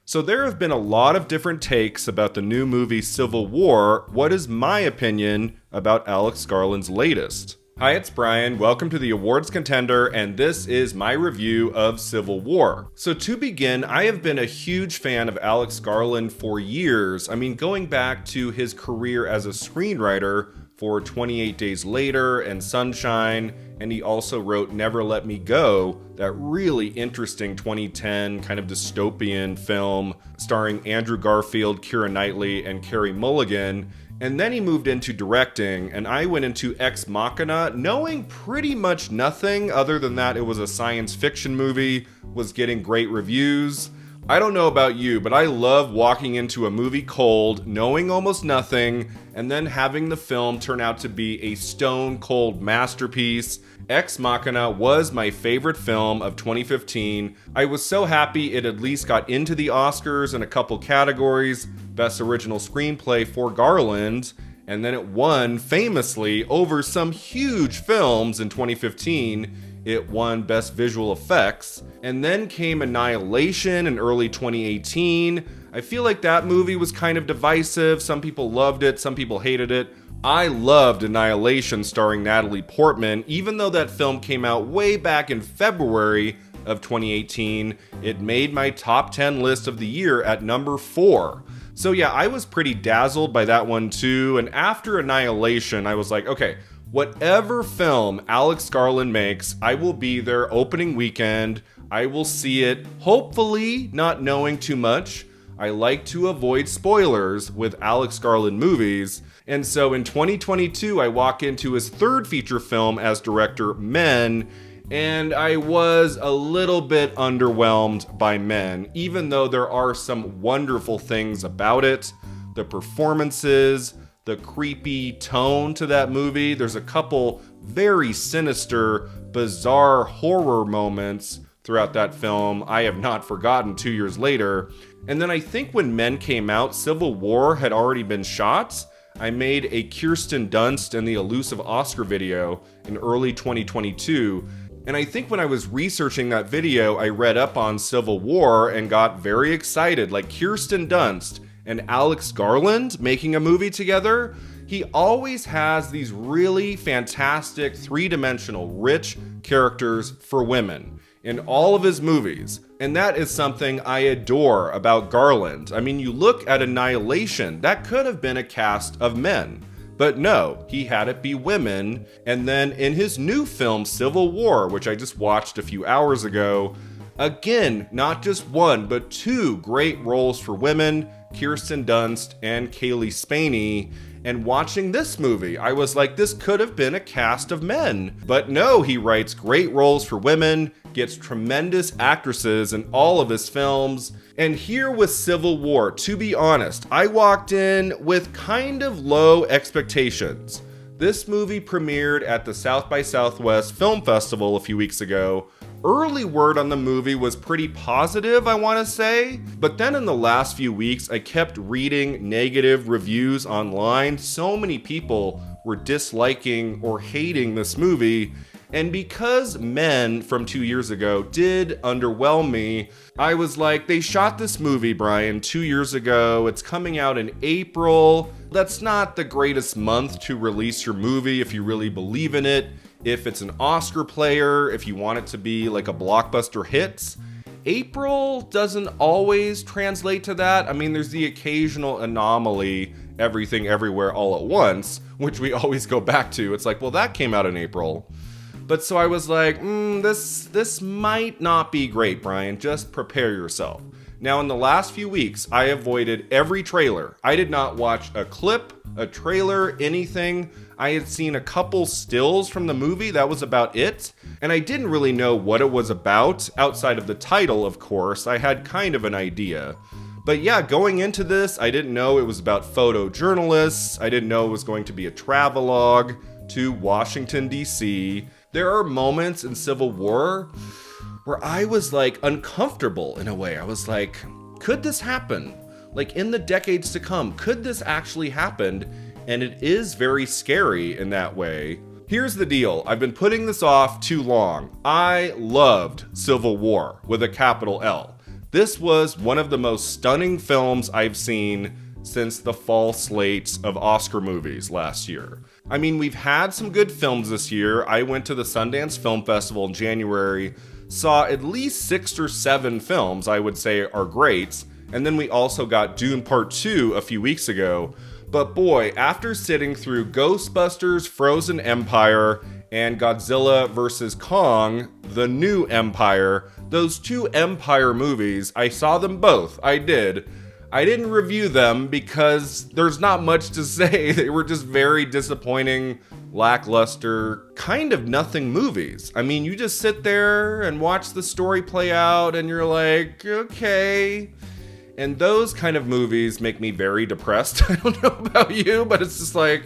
So there have been a lot of different takes about the new movie Civil War. What is my opinion about Alex Garland's latest? Hi, it's Brian. Welcome to the Awards Contender, and this is my review of Civil War. So to begin, I have been a huge fan of Alex Garland for years. I mean, going back to his career as a screenwriter for 28 Days Later and Sunshine, and he also wrote Never Let Me Go, that really interesting 2010 kind of dystopian film starring Andrew Garfield, Keira Knightley, and Carey Mulligan. And then he moved into directing, and I went into Ex Machina knowing pretty much nothing other than that it was a science fiction movie, was getting great reviews. I don't know about you, but I love walking into a movie cold, knowing almost nothing, and then having the film turn out to be a stone cold masterpiece. Ex Machina was my favorite film of 2015. I was so happy it at least got into the Oscars in a couple categories. Best Original Screenplay for Garland, and then it won famously over some huge films in 2015. It won Best Visual Effects, and then came Annihilation in early 2018. I feel like that movie was kind of divisive. Some people loved it, some people hated it. I loved Annihilation starring Natalie Portman. Even though that film came out way back in February of 2018, it made my top 10 list of the year at number 4. So yeah, I was pretty dazzled by that one too, and after Annihilation, I was like, okay, whatever film Alex Garland makes, I will be there opening weekend. I will see it, hopefully not knowing too much. I like to avoid spoilers with Alex Garland movies. And so in 2022, I walk into his third feature film as director, Men, and I was a little bit underwhelmed by Men, even though there are some wonderful things about it. The performances, the creepy tone to that movie. There's a couple very sinister, bizarre horror moments throughout that film I have not forgotten 2 years later. And then I think when Men came out, Civil War had already been shot. I made a Kirsten Dunst and the Elusive Oscar video in early 2022. And I think when I was researching that video, I read up on Civil War and got very excited. Like Kirsten Dunst and Alex Garland making a movie together. He always has these really fantastic, three-dimensional, rich characters for women in all of his movies. And that is something I adore about Garland. I mean, you look at Annihilation, that could have been a cast of men. But no, he had it be women. And then in his new film, Civil War, which I just watched a few hours ago, again, not just one, but two great roles for women, Kirsten Dunst and Kaylee Spaney. And watching this movie, I was like, this could have been a cast of men. But no, he writes great roles for women, gets tremendous actresses in all of his films. And here with Civil War, to be honest, I walked in with kind of low expectations. This movie premiered at the South by Southwest Film Festival a few weeks ago. Early word on the movie was pretty positive, I want to say. But then in the last few weeks, I kept reading negative reviews online. So many people were disliking or hating this movie. And because Men from 2 years ago did underwhelm me, I was like, they shot this movie, Brian, 2 years ago. It's coming out in April. That's not the greatest month to release your movie if you really believe in it. If it's an Oscar player, if you want it to be like a blockbuster hit. April doesn't always translate to that. I mean, there's the occasional anomaly, Everything Everywhere All at Once, which we always go back to. It's like, well, that came out in April. But so I was like, this might not be great, Brian. Just prepare yourself. Now, in the last few weeks, I avoided every trailer. I did not watch a clip, a trailer, anything. I had seen a couple stills from the movie. That was about it. And I didn't really know what it was about. Outside of the title, of course, I had kind of an idea. But yeah, going into this, I didn't know it was about photojournalists. I didn't know it was going to be a travelogue to Washington, D.C. There are moments in Civil War where I was like uncomfortable in a way. I was like, could this happen? Like in the decades to come, could this actually happen? And it is very scary in that way. Here's the deal. I've been putting this off too long. I loved Civil War with a capital L. This was one of the most stunning films I've seen since the fall slates of Oscar movies last year. I mean, we've had some good films this year. I went to the Sundance Film Festival in January, saw at least 6 or 7 films I would say are greats, and then we also got Dune Part 2 a few weeks ago. But boy, after sitting through Ghostbusters, Frozen Empire, and Godzilla vs. Kong, The New Empire, those 2 Empire movies, I saw them both. I did. I didn't review them because there's not much to say. They were just very disappointing, lackluster, kind of nothing movies. I mean, you just sit there and watch the story play out and you're like, okay. And those kind of movies make me very depressed. I don't know about you, but it's just like,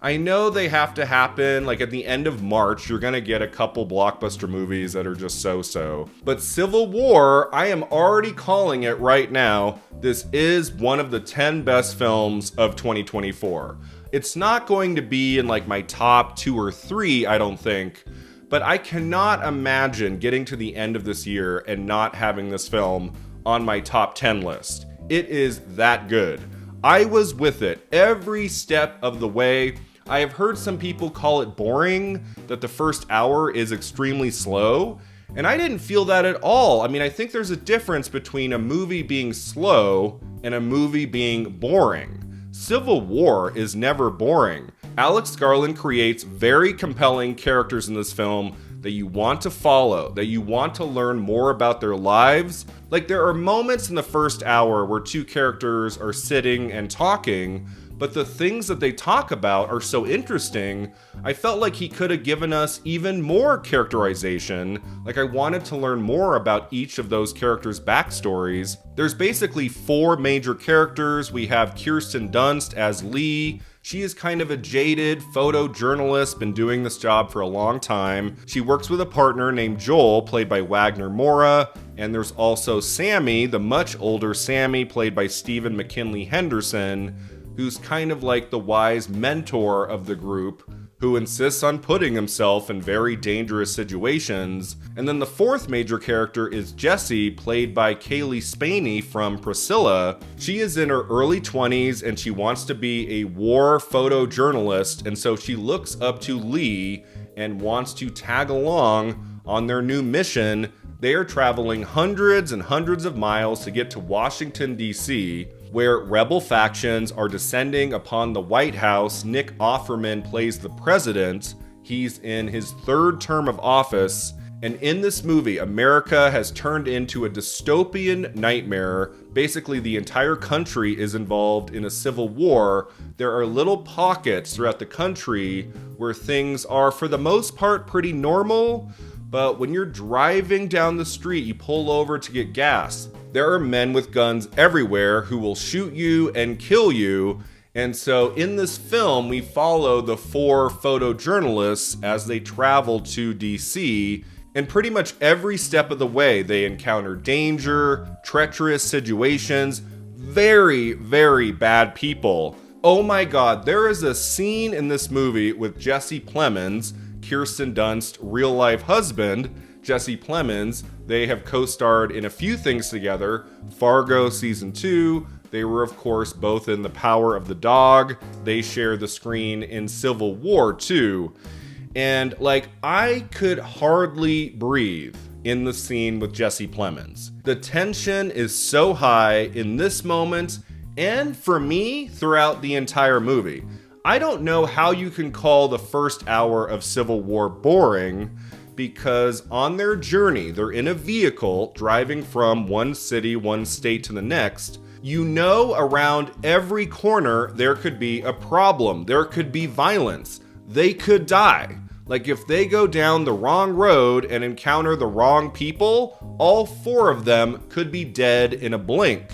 I know they have to happen. Like at the end of March, you're gonna get a couple blockbuster movies that are just so-so. But Civil War, I am already calling it right now. This is one of the 10 best films of 2024. It's not going to be in like my top 2 or 3, I don't think. But I cannot imagine getting to the end of this year and not having this film on my top 10 list. It is that good. I was with it every step of the way. I have heard some people call it boring, that the first hour is extremely slow, and I didn't feel that at all. I mean, I think there's a difference between a movie being slow and a movie being boring. Civil War is never boring. Alex Garland creates very compelling characters in this film that you want to follow, that you want to learn more about their lives. Like, there are moments in the first hour where 2 characters are sitting and talking, but the things that they talk about are so interesting. I felt like he could have given us even more characterization. Like, I wanted to learn more about each of those characters' backstories. There's basically 4 major characters. We have Kirsten Dunst as Lee. She is kind of a jaded photojournalist, been doing this job for a long time. She works with a partner named Joel, played by Wagner Moura. And there's also Sammy, the much older Sammy, played by Stephen McKinley Henderson, who's kind of like the wise mentor of the group, who insists on putting himself in very dangerous situations. And then the 4th major character is Jessie, played by Kaylee Spaney from Priscilla. She is in her early 20s and she wants to be a war photojournalist, and so she looks up to Lee and wants to tag along on their new mission. They are traveling hundreds and hundreds of miles to get to Washington, D.C., where rebel factions are descending upon the White House. Nick Offerman plays the president. He's in his 3rd term of office. And in this movie, America has turned into a dystopian nightmare. Basically, the entire country is involved in a civil war. There are little pockets throughout the country where things are, for the most part, pretty normal. But when you're driving down the street, you pull over to get gas. There are men with guns everywhere who will shoot you and kill you. And so in this film, we follow the 4 photojournalists as they travel to DC. And pretty much every step of the way, they encounter danger, treacherous situations, very, very bad people. Oh my God, there is a scene in this movie with Jesse Plemons, Kirsten Dunst's real-life husband. Jesse Plemons, they have co-starred in a few things together. Fargo Season 2, they were of course both in The Power of the Dog. They share the screen in Civil War too. And like, I could hardly breathe in the scene with Jesse Plemons. The tension is so high in this moment, and for me, throughout the entire movie. I don't know how you can call the first hour of Civil War boring, because on their journey, they're in a vehicle driving from one city, one state to the next. You know, around every corner, there could be a problem. There could be violence. They could die. Like, if they go down the wrong road and encounter the wrong people, all 4 of them could be dead in a blink.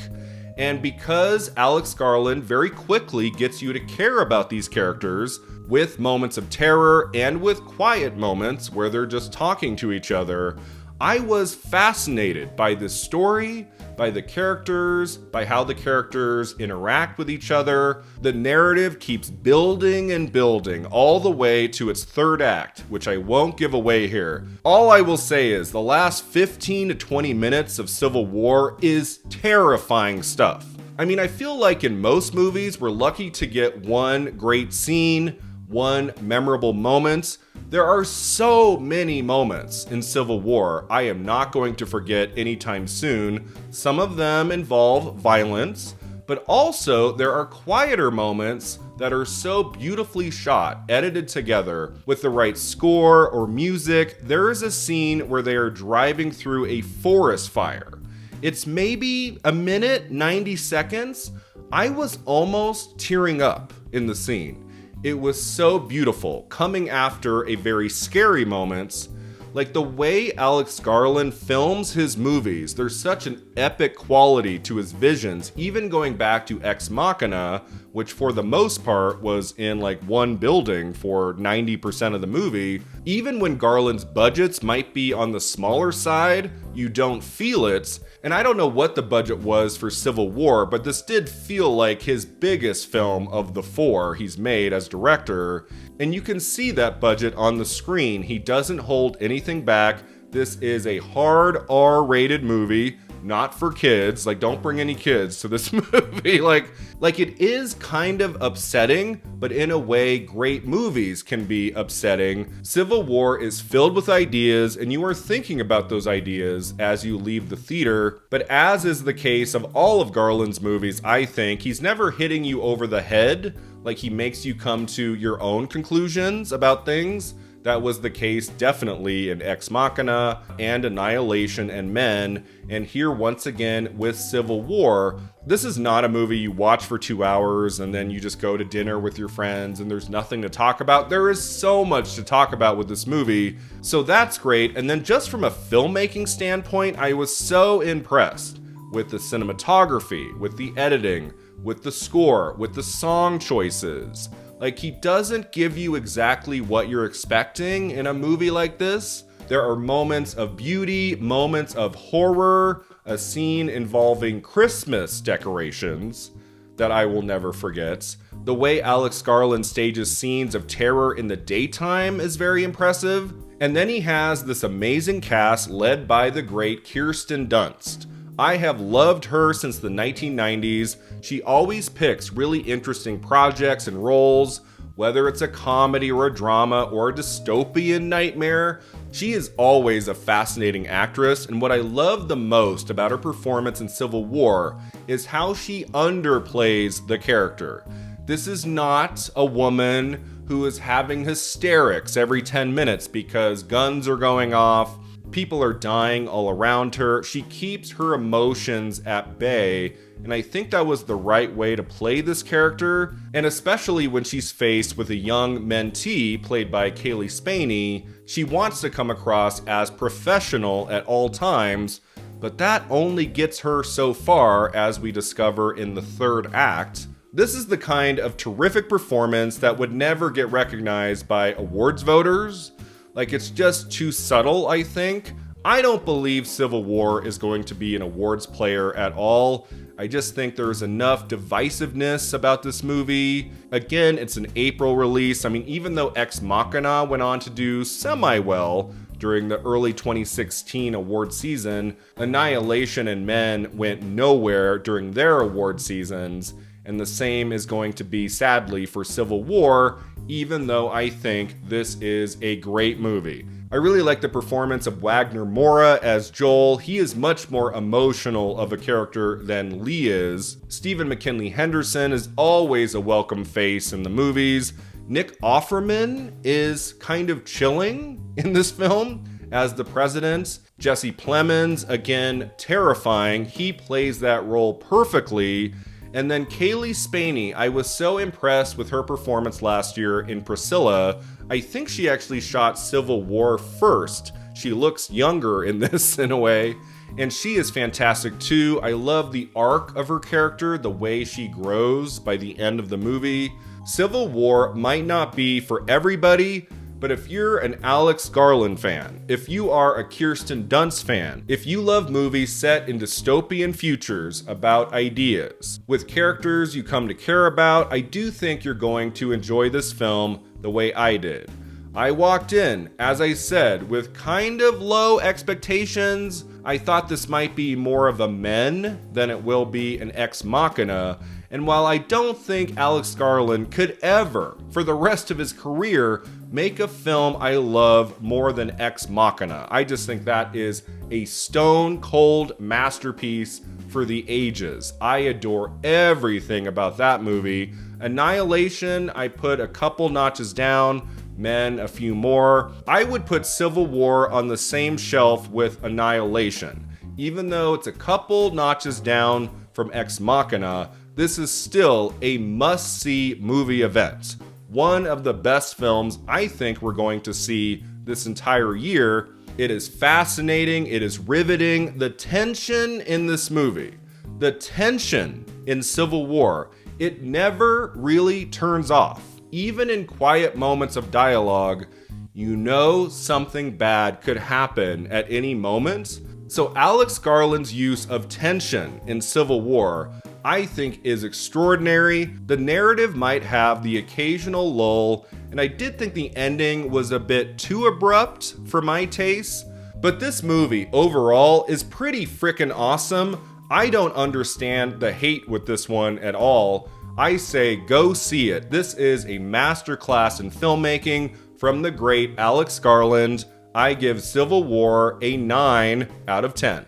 And because Alex Garland very quickly gets you to care about these characters, with moments of terror and with quiet moments where they're just talking to each other, I was fascinated by this story, by the characters, by how the characters interact with each other. The narrative keeps building and building all the way to its third act, which I won't give away here. All I will say is the last 15 to 20 minutes of Civil War is terrifying stuff. I mean, I feel like in most movies, we're lucky to get one great scene, one memorable moment. There are so many moments in Civil War I am not going to forget anytime soon. Some of them involve violence, but also there are quieter moments that are so beautifully shot, edited together with the right score or music. There is a scene where they are driving through a forest fire. It's maybe a minute, 90 seconds. I was almost tearing up in the scene. It was so beautiful, coming after a very scary moment. Like the way Alex Garland films his movies, there's such an epic quality to his visions, even going back to Ex Machina, which for the most part was in like one building for 90% of the movie. Even when Garland's budgets might be on the smaller side, you don't feel it. And I don't know what the budget was for Civil War, but this did feel like his biggest film of the four he's made as director. And you can see that budget on the screen. He doesn't hold anything back. This is a hard R-rated movie, not for kids. Like, don't bring any kids to this movie. Like it is kind of upsetting, but in a way, great movies can be upsetting. Civil War is filled with ideas, and you are thinking about those ideas as you leave the theater. But as is the case of all of Garland's movies, I think, he's never hitting you over the head. Like, he makes you come to your own conclusions about things. That was the case definitely in Ex Machina and Annihilation and Men. And here once again with Civil War, this is not a movie you watch for 2 hours and then you just go to dinner with your friends and there's nothing to talk about. There is so much to talk about with this movie. So that's great. And then just from a filmmaking standpoint, I was so impressed with the cinematography, with the editing, with the score, with the song choices. Like, he doesn't give you exactly what you're expecting in a movie like this. There are moments of beauty, moments of horror, a scene involving Christmas decorations that I will never forget. The way Alex Garland stages scenes of terror in the daytime is very impressive. And then he has this amazing cast led by the great Kirsten Dunst. I have loved her since the 1990s. She always picks really interesting projects and roles, whether it's a comedy or a drama or a dystopian nightmare. She is always a fascinating actress, and what I love the most about her performance in Civil War is how she underplays the character. This is not a woman who is having hysterics every 10 minutes because guns are going off. People are dying all around her. She keeps her emotions at bay, and I think that was the right way to play this character, and especially when she's faced with a young mentee played by Kaylee Spaney. She wants to come across as professional at all times, but that only gets her so far, as we discover in the third act. This is the kind of terrific performance that would never get recognized by awards voters. Like, it's just too subtle, I think. I don't believe Civil War is going to be an awards player at all. I just think there's enough divisiveness about this movie. Again, it's an April release. I mean, even though Ex Machina went on to do semi-well during the early 2016 award season, Annihilation and Men went nowhere during their award seasons. And the same is going to be, sadly, for Civil War, even though I think this is a great movie. I really like the performance of Wagner Moura as Joel. He is much more emotional of a character than Lee is. Stephen McKinley Henderson is always a welcome face in the movies. Nick Offerman is kind of chilling in this film as the president. Jesse Plemons, again, terrifying. He plays that role perfectly. And then Kaylee Spaney, I was so impressed with her performance last year in Priscilla. I think she actually shot Civil War first. She looks younger in this in a way. And she is fantastic too. I love the arc of her character, the way she grows by the end of the movie. Civil War might not be for everybody, But if you're an Alex Garland fan, if you are a Kirsten Dunst fan, if you love movies set in dystopian futures about ideas, with characters you come to care about, I do think you're going to enjoy this film the way I did. I walked in, as I said, with kind of low expectations. I thought this might be more of a men than it will be an ex machina. And while I don't think Alex Garland could ever, for the rest of his career, make a film I love more than Ex Machina, I just think that is a stone cold masterpiece for the ages. I adore everything about that movie. Annihilation, I put a couple notches down. Men, a few more. I would put Civil War on the same shelf with Annihilation. Even though it's a couple notches down from Ex Machina, this is still a must-see movie event. One of the best films I think we're going to see this entire year. It is fascinating, it is riveting. The tension in this movie, the tension in Civil War, it never really turns off. Even in quiet moments of dialogue, you know something bad could happen at any moment. So Alex Garland's use of tension in Civil War, I think, is extraordinary. The narrative might have the occasional lull, and I did think the ending was a bit too abrupt for my taste. But this movie overall is pretty freaking awesome. I don't understand the hate with this one at all. I say go see it. This is a masterclass in filmmaking from the great Alex Garland. I give Civil War a 9 out of 10.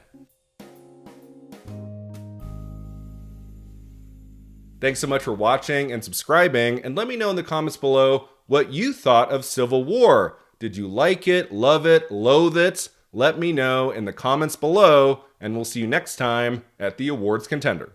Thanks so much for watching and subscribing, and let me know in the comments below what you thought of Civil War. Did you like it, love it, loathe it? Let me know in the comments below, and we'll see you next time at the Awards Contender.